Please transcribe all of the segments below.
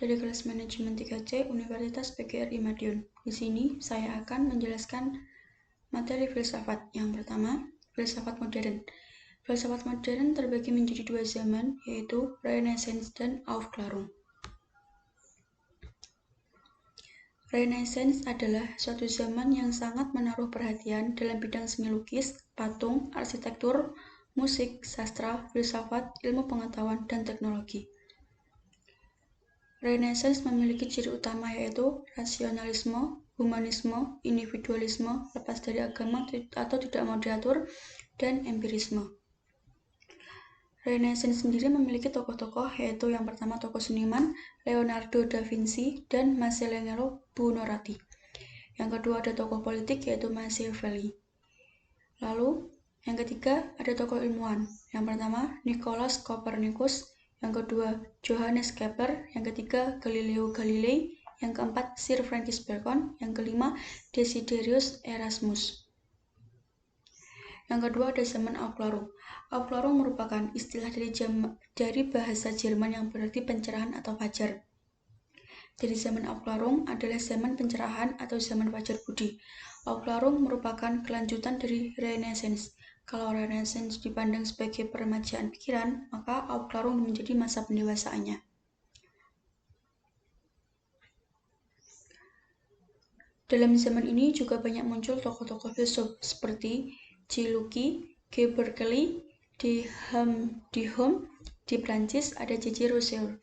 dari kelas manajemen 3C Universitas PGRI Madiun. Di sini saya akan menjelaskan materi filsafat. Yang pertama, filsafat modern. Filsafat modern terbagi menjadi dua zaman, yaitu Renaissance dan Aufklärung. Renaissance adalah suatu zaman yang sangat menaruh perhatian dalam bidang seni lukis, patung, arsitektur, musik, sastra, filsafat, ilmu pengetahuan, dan teknologi. Renaissance memiliki ciri utama yaitu rasionalisme, humanisme, individualisme, lepas dari agama atau tidak mau diatur, dan empirisme. Renaissance sendiri memiliki tokoh-tokoh yaitu yang pertama tokoh seniman Leonardo da Vinci dan Michelangelo Buonarroti. Yang kedua ada tokoh politik yaitu Machiavelli. Lalu yang ketiga ada tokoh ilmuwan. Yang pertama Nicolaus Copernicus, yang kedua Johannes Kepler, yang ketiga Galileo Galilei, yang keempat Sir Francis Bacon, yang kelima Desiderius Erasmus. Yang kedua ada zaman Aufklärung. Aufklärung merupakan istilah dari bahasa Jerman yang berarti pencerahan atau fajar. Jadi zaman Aufklärung adalah zaman pencerahan atau zaman fajar budi. Aufklärung merupakan kelanjutan dari Renaissance. Kalau Renaissance dipandang sebagai peremajaan pikiran, maka Aufklärung menjadi masa pendewasaannya. Dalam zaman ini juga banyak muncul tokoh-tokoh filsuf seperti G. Lecky, G. Berkeley, di Hume, di Prancis ada J.J. Rousseau.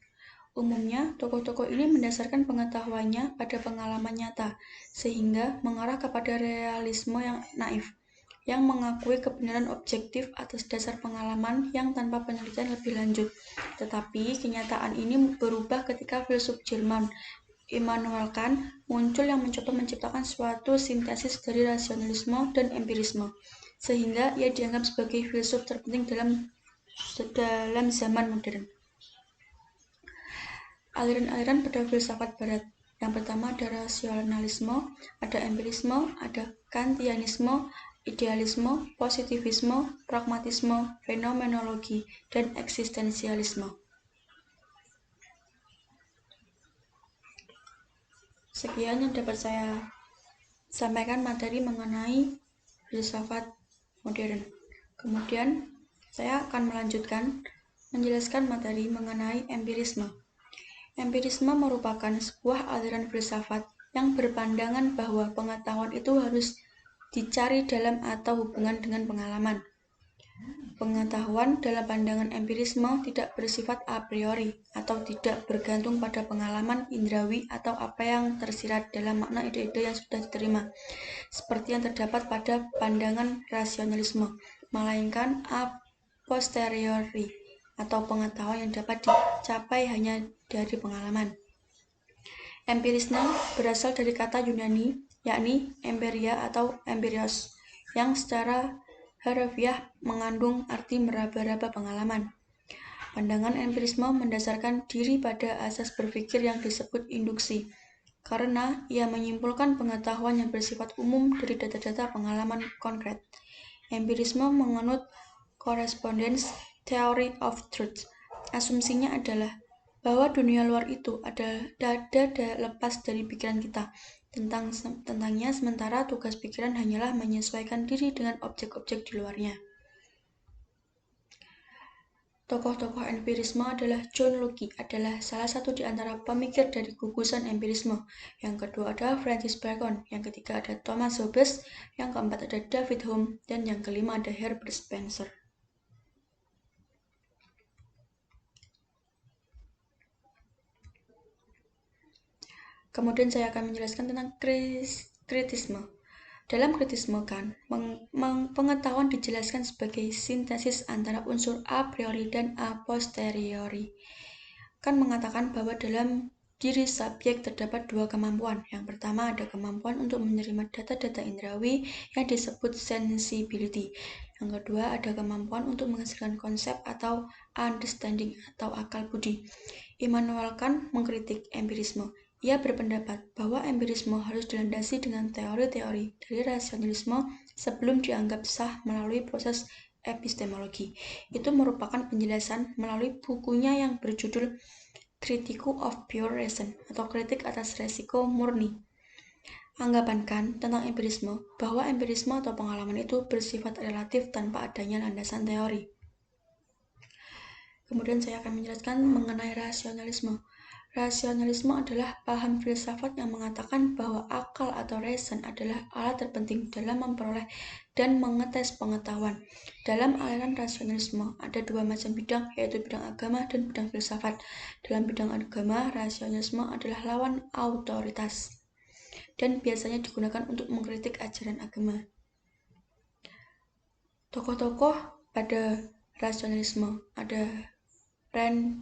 Umumnya, tokoh-tokoh ini mendasarkan pengetahuannya pada pengalaman nyata, sehingga mengarah kepada realisme yang naif, yang mengakui kebenaran objektif atas dasar pengalaman yang tanpa penelitian lebih lanjut. Tetapi, kenyataan ini berubah ketika filsuf Jerman Immanuel Kant muncul yang mencoba menciptakan suatu sintesis dari rasionalisme dan empirisme, sehingga ia dianggap sebagai filsuf terpenting dalam zaman modern. Aliran-aliran pada filsafat barat. Yang pertama ada rasionalisme, ada empirisme, ada kantianisme, idealisme, positivisme, pragmatisme, fenomenologi, dan eksistensialisme. Sekian yang dapat saya sampaikan materi mengenai filsafat modern. Kemudian saya akan melanjutkan menjelaskan materi mengenai empirisme. Empirisme merupakan sebuah aliran filsafat yang berpandangan bahwa pengetahuan itu harus dicari dalam atau hubungan dengan pengalaman. Pengetahuan dalam pandangan empirisme tidak bersifat a priori atau tidak bergantung pada pengalaman indrawi atau apa yang tersirat dalam makna ide-ide yang sudah diterima, seperti yang terdapat pada pandangan rasionalisme, melainkan a posteriori atau pengetahuan yang dapat dicapai hanya dari pengalaman. Empirisme berasal dari kata Yunani, yakni empiria atau empirios, yang secara harfiah mengandung arti meraba-raba pengalaman. Pandangan empirisme mendasarkan diri pada asas berpikir yang disebut induksi, karena ia menyimpulkan pengetahuan yang bersifat umum dari data-data pengalaman konkret. Empirisme menganut correspondence theory of truth. Asumsinya adalah bahwa dunia luar itu ada lepas dari pikiran kita tentangnya, sementara tugas pikiran hanyalah menyesuaikan diri dengan objek-objek di luarnya. Tokoh-tokoh empirisme adalah John Locke adalah salah satu di antara pemikir dari gugusan empirisme. Yang kedua ada Francis Bacon, yang ketiga ada Thomas Hobbes, yang keempat ada David Hume, dan yang kelima ada Herbert Spencer. Kemudian saya akan menjelaskan tentang kritisme. Dalam kritisme Kant, pengetahuan dijelaskan sebagai sintesis antara unsur a priori dan a posteriori. Kant mengatakan bahwa dalam diri subjek terdapat dua kemampuan. Yang pertama ada kemampuan untuk menerima data-data indrawi yang disebut sensibility. Yang kedua ada kemampuan untuk menghasilkan konsep atau understanding atau akal budi. Immanuel Kant mengkritik empirisme. Ia berpendapat bahwa empirisme harus dilandasi dengan teori-teori dari rasionalisme sebelum dianggap sah melalui proses epistemologi. Itu merupakan penjelasan melalui bukunya yang berjudul Critique of Pure Reason atau kritik atas resiko murni. Anggapan Kant tentang empirisme bahwa empirisme atau pengalaman itu bersifat relatif tanpa adanya landasan teori. Kemudian saya akan menjelaskan mengenai rasionalisme. Rasionalisme adalah paham filsafat yang mengatakan bahwa akal atau reason adalah alat terpenting dalam memperoleh dan mengetes pengetahuan. Dalam aliran rasionalisme ada dua macam bidang, yaitu bidang agama dan bidang filsafat. Dalam bidang agama, rasionalisme adalah lawan autoritas dan biasanya digunakan untuk mengkritik ajaran agama. Tokoh-tokoh pada rasionalisme ada René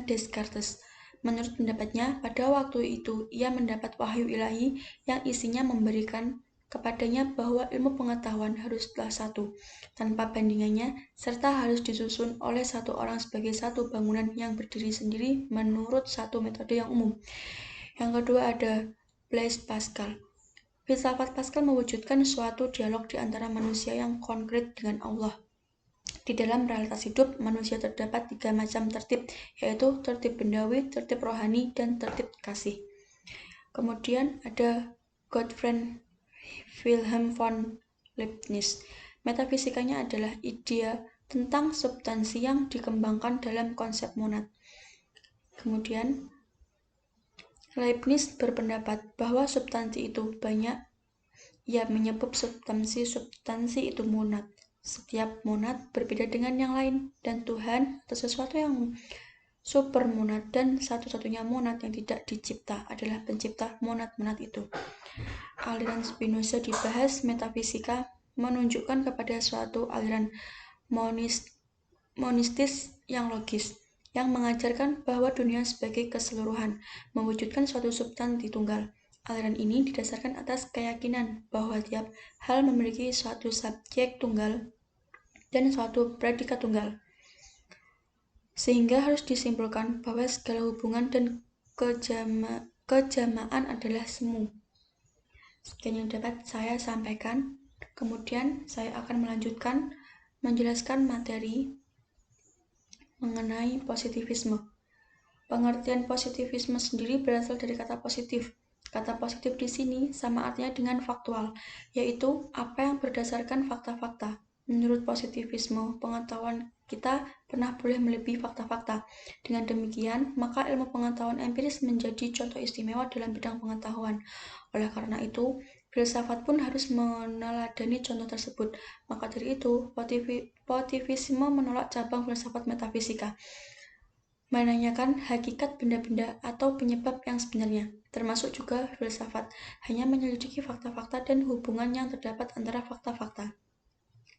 Descartes. Menurut pendapatnya, pada waktu itu ia mendapat wahyu ilahi yang isinya memberikan kepadanya bahwa ilmu pengetahuan haruslah satu, tanpa bandingannya, serta harus disusun oleh satu orang sebagai satu bangunan yang berdiri sendiri menurut satu metode yang umum. Yang kedua ada Blaise Pascal. Filsafat Pascal mewujudkan suatu dialog di antara manusia yang konkret dengan Allah. Di dalam realitas hidup, manusia terdapat 3 macam tertib, yaitu tertib bendawi, tertib rohani, dan tertib kasih. Kemudian ada Gottfried Wilhelm von Leibniz. Metafisikanya adalah idea tentang substansi yang dikembangkan dalam konsep monad. Kemudian Leibniz berpendapat bahwa substansi itu banyak. Ia menyebut substansi itu monad. Setiap monad berbeda dengan yang lain, dan Tuhan atau sesuatu yang supermonad dan satu-satunya monad yang tidak dicipta adalah pencipta monad-monad itu. Aliran Spinoza dibahas metafisika menunjukkan kepada suatu aliran monistis yang logis, yang mengajarkan bahwa dunia sebagai keseluruhan mewujudkan suatu substansi tunggal. Aliran ini didasarkan atas keyakinan bahwa tiap hal memiliki suatu subjek tunggal dan suatu predikat tunggal, sehingga harus disimpulkan bahwa segala hubungan dan kejamaan adalah semu. Sekian yang dapat saya sampaikan. Kemudian saya akan melanjutkan menjelaskan materi mengenai positivisme. Pengertian positivisme sendiri berasal dari kata positif. Kata positif di sini sama artinya dengan faktual, yaitu apa yang berdasarkan fakta-fakta. Menurut positivisme, pengetahuan kita pernah boleh melebihi fakta-fakta. Dengan demikian, maka ilmu pengetahuan empiris menjadi contoh istimewa dalam bidang pengetahuan. Oleh karena itu, filsafat pun harus meneladani contoh tersebut. Maka dari itu, positivisme menolak cabang filsafat metafisika, menanyakan hakikat benda-benda atau penyebab yang sebenarnya, termasuk juga filsafat, hanya menyelidiki fakta-fakta dan hubungan yang terdapat antara fakta-fakta.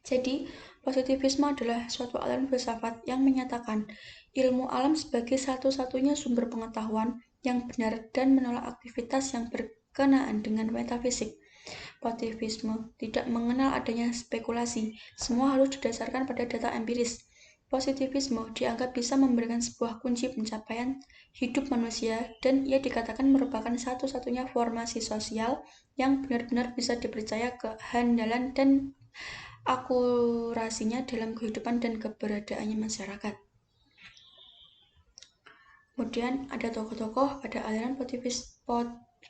Jadi, positivisme adalah suatu aliran filsafat yang menyatakan ilmu alam sebagai satu-satunya sumber pengetahuan yang benar dan menolak aktivitas yang berkenaan dengan metafisik. Positivisme tidak mengenal adanya spekulasi, semua harus didasarkan pada data empiris. Positivisme dianggap bisa memberikan sebuah kunci pencapaian hidup manusia, dan ia dikatakan merupakan satu-satunya formasi sosial yang benar-benar bisa dipercaya kehandalan dan akurasinya dalam kehidupan dan keberadaannya masyarakat. Kemudian ada tokoh-tokoh pada aliran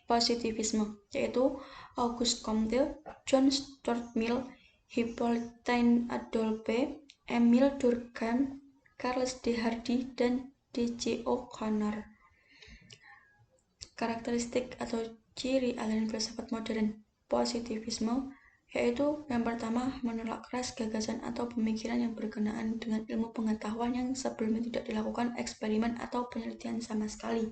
positivisme, yaitu Auguste Comte, John Stuart Mill, Hippolyte Adolphe, Emile Durkheim, Charles D. Hardy, dan D.J. O'Connor. Karakteristik atau ciri aliran filsafat modern positivisme yaitu yang pertama, menolak keras gagasan atau pemikiran yang berkenaan dengan ilmu pengetahuan yang sebelumnya tidak dilakukan eksperimen atau penelitian sama sekali.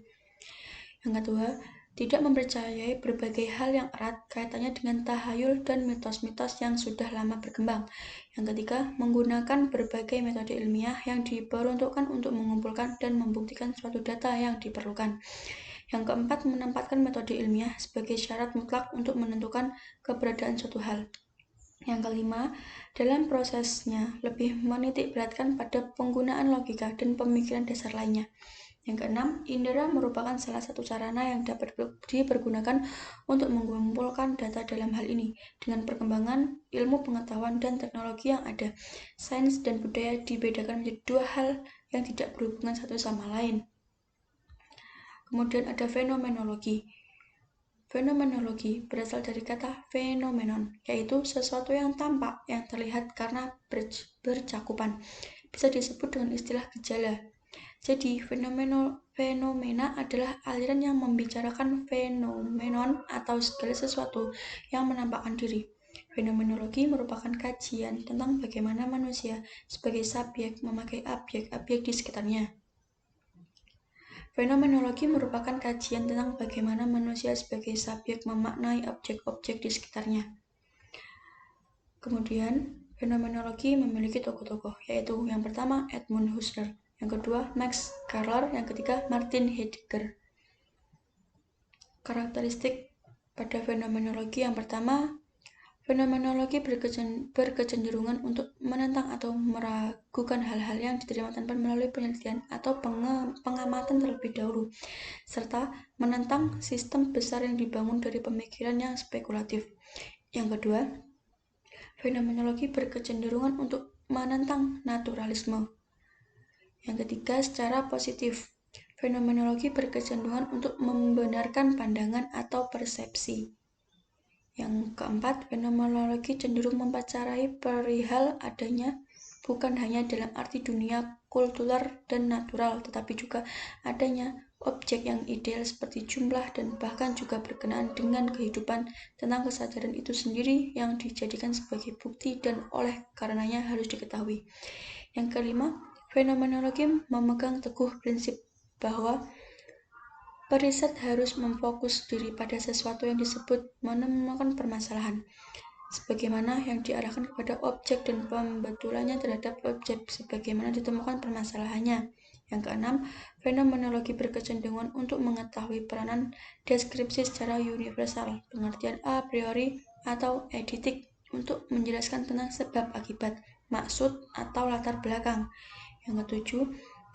Yang kedua, tidak mempercayai berbagai hal yang erat kaitannya dengan tahayul dan mitos-mitos yang sudah lama berkembang. Yang ketiga, menggunakan berbagai metode ilmiah yang diperuntukkan untuk mengumpulkan dan membuktikan suatu data yang diperlukan. Yang keempat, menempatkan metode ilmiah sebagai syarat mutlak untuk menentukan keberadaan suatu hal. Yang kelima, dalam prosesnya lebih menitik beratkan pada penggunaan logika dan pemikiran dasar lainnya. Yang keenam, indera merupakan salah satu sarana yang dapat dipergunakan untuk mengumpulkan data dalam hal ini. Dengan perkembangan ilmu pengetahuan dan teknologi yang ada, sains dan budaya dibedakan menjadi dua hal yang tidak berhubungan satu sama lain. Kemudian ada fenomenologi. Fenomenologi berasal dari kata fenomenon, yaitu sesuatu yang tampak, yang terlihat karena bercakupan. Bisa disebut dengan istilah gejala. Jadi, fenomena adalah aliran yang membicarakan fenomenon atau segala sesuatu yang menampakkan diri. Fenomenologi merupakan kajian tentang bagaimana manusia sebagai subjek memakai objek-objek di sekitarnya. Fenomenologi merupakan kajian tentang bagaimana manusia sebagai subjek memaknai objek-objek di sekitarnya. Kemudian, fenomenologi memiliki tokoh-tokoh, yaitu yang pertama Edmund Husserl, yang kedua Max Kepler, yang ketiga Martin Heidegger. Karakteristik pada fenomenologi yang pertama, fenomenologi berkecenderungan untuk menentang atau meragukan hal-hal yang diterima tanpa melalui penelitian atau pengamatan terlebih dahulu, serta menentang sistem besar yang dibangun dari pemikiran yang spekulatif. Yang kedua, fenomenologi berkecenderungan untuk menentang naturalisme. Yang ketiga, secara positif, fenomenologi berkecenderungan untuk membenarkan pandangan atau persepsi. Yang keempat, fenomenologi cenderung mempacarai perihal adanya bukan hanya dalam arti dunia kultural dan natural, tetapi juga adanya objek yang ideal seperti jumlah dan bahkan juga berkenaan dengan kehidupan tentang kesadaran itu sendiri yang dijadikan sebagai bukti dan oleh karenanya harus diketahui. Yang kelima, fenomenologi memegang teguh prinsip bahwa periset harus memfokus diri pada sesuatu yang disebut menemukan permasalahan, sebagaimana yang diarahkan kepada objek dan pembetulannya terhadap objek sebagaimana ditemukan permasalahannya. Yang keenam, fenomenologi berkecenderungan untuk mengetahui peranan deskripsi secara universal, pengertian a priori atau eidetik untuk menjelaskan tentang sebab akibat, maksud atau latar belakang. Yang ketujuh,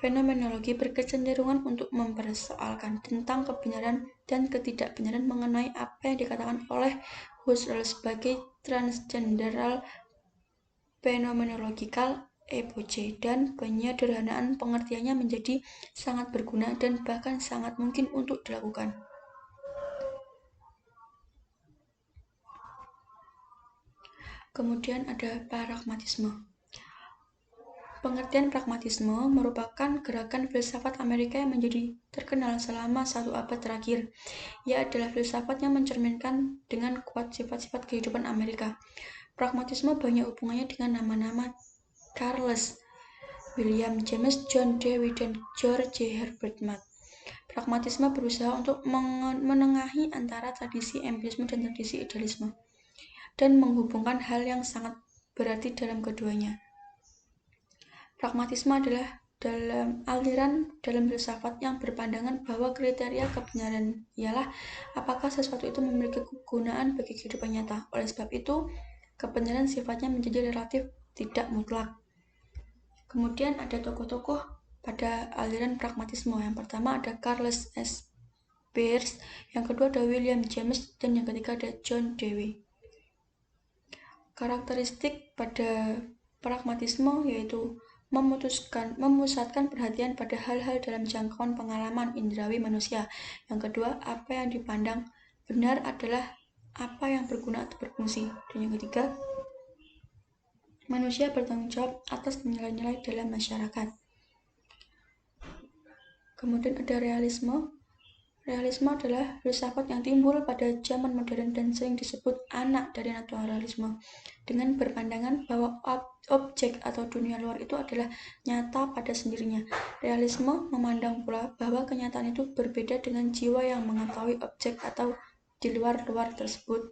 fenomenologi berkecenderungan untuk mempersoalkan tentang kebenaran dan ketidakbenaran mengenai apa yang dikatakan oleh Husserl sebagai transgenderal phenomenological epoche, dan penyederhanaan pengertiannya menjadi sangat berguna dan bahkan sangat mungkin untuk dilakukan. Kemudian ada pragmatisme. Pengertian pragmatisme merupakan gerakan filsafat Amerika yang menjadi terkenal selama 1 abad terakhir. Ia adalah filsafat yang mencerminkan dengan kuat sifat-sifat kehidupan Amerika. Pragmatisme banyak hubungannya dengan nama-nama Charles, William James, John Dewey, dan George Herbert Mead. Pragmatisme berusaha untuk menengahi antara tradisi empirisme dan tradisi idealisme, dan menghubungkan hal yang sangat berarti dalam keduanya. Pragmatisme adalah aliran dalam filsafat yang berpandangan bahwa kriteria kebenaran ialah apakah sesuatu itu memiliki kegunaan bagi kehidupan nyata. Oleh sebab itu, kebenaran sifatnya menjadi relatif, tidak mutlak. Kemudian ada tokoh-tokoh pada aliran pragmatisme. Yang pertama ada Charles S. Peirce, yang kedua ada William James, dan yang ketiga ada John Dewey. Karakteristik pada pragmatisme yaitu memusatkan perhatian pada hal-hal dalam jangkauan pengalaman indrawi manusia. Yang kedua, apa yang dipandang benar adalah apa yang berguna atau berfungsi. Dan yang ketiga, manusia bertanggung jawab atas nilai-nilai dalam masyarakat. Kemudian ada realisme. Realisme adalah filsafat yang timbul pada zaman modern dan sering disebut anak dari naturalisme, dengan berpandangan bahwa objek atau dunia luar itu adalah nyata pada sendirinya. Realisme memandang pula bahwa kenyataan itu berbeda dengan jiwa yang mengetahui objek atau di luar-luar tersebut.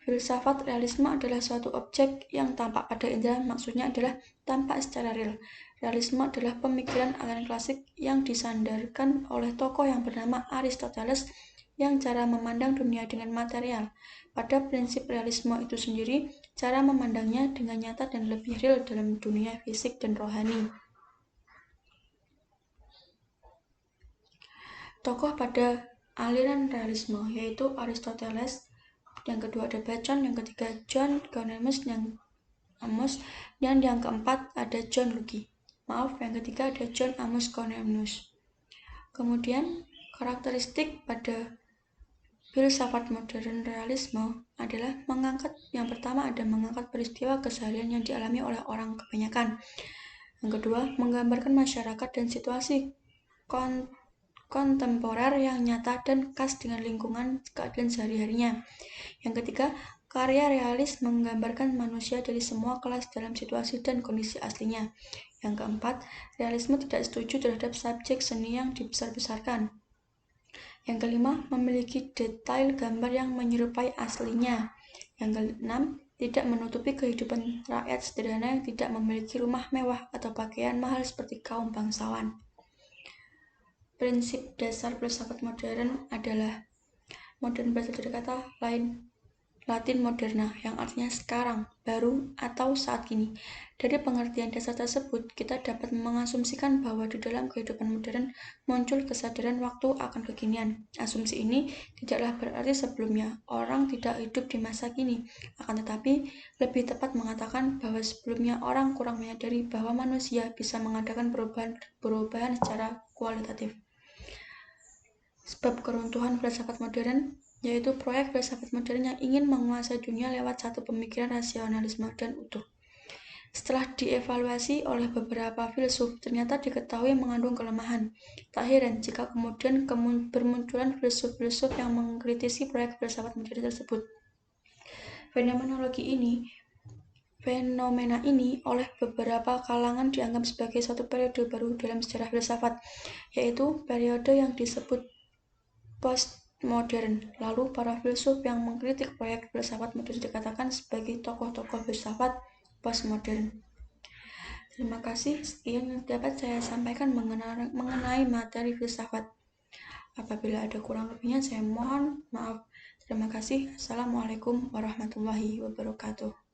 Filsafat realisme adalah suatu objek yang tampak pada indera, maksudnya adalah tampak secara real. Realisme adalah pemikiran aliran klasik yang disandarkan oleh tokoh yang bernama Aristoteles yang cara memandang dunia dengan material. Pada prinsip realisme itu sendiri, cara memandangnya dengan nyata dan lebih real dalam dunia fisik dan rohani. Tokoh pada aliran realisme yaitu Aristoteles, yang kedua ada Bacon, yang ketiga John Coleman, dan yang keempat ada John Locke. Yang ketiga ada John Amos Comenius. Kemudian Karakteristik pada filsafat modern realisme adalah yang pertama ada mengangkat peristiwa keseharian yang dialami oleh orang kebanyakan. Yang kedua, menggambarkan masyarakat dan situasi kontemporer yang nyata dan khas dengan lingkungan keadaan sehari-harinya. Yang ketiga, karya realis menggambarkan manusia dari semua kelas dalam situasi dan kondisi aslinya. Yang keempat, realisme tidak setuju terhadap subjek seni yang dibesar-besarkan. Yang kelima, memiliki detail gambar yang menyerupai aslinya. Yang keenam, tidak menutupi kehidupan rakyat sederhana yang tidak memiliki rumah mewah atau pakaian mahal seperti kaum bangsawan. Prinsip dasar filsafat modern adalah modern berasal dari kata Latin moderna, yang artinya sekarang, baru, atau saat ini. Dari pengertian dasar tersebut, kita dapat mengasumsikan bahwa di dalam kehidupan modern muncul kesadaran waktu akan kekinian. Asumsi ini tidaklah berarti sebelumnya orang tidak hidup di masa kini, akan tetapi lebih tepat mengatakan bahwa sebelumnya orang kurang menyadari bahwa manusia bisa mengadakan perubahan secara kualitatif. Sebab keruntuhan filsafat modern yaitu proyek filsafat modern yang ingin menguasai dunia lewat satu pemikiran rasionalisme dan utuh. Setelah dievaluasi oleh beberapa filsuf, ternyata diketahui mengandung kelemahan. Tak heran jika kemudian bermunculan filsuf-filsuf yang mengkritisi proyek filsafat modern tersebut. Fenomena ini oleh beberapa kalangan dianggap sebagai suatu periode baru dalam sejarah filsafat, yaitu periode yang disebut postmodern. Lalu para filsuf yang mengkritik proyek filsafat modern dikatakan sebagai tokoh-tokoh filsafat postmodern. Terima kasih, sekian yang dapat saya sampaikan mengenai materi filsafat. Apabila ada kurang lebihnya saya mohon maaf. Terima kasih. Assalamualaikum warahmatullahi wabarakatuh.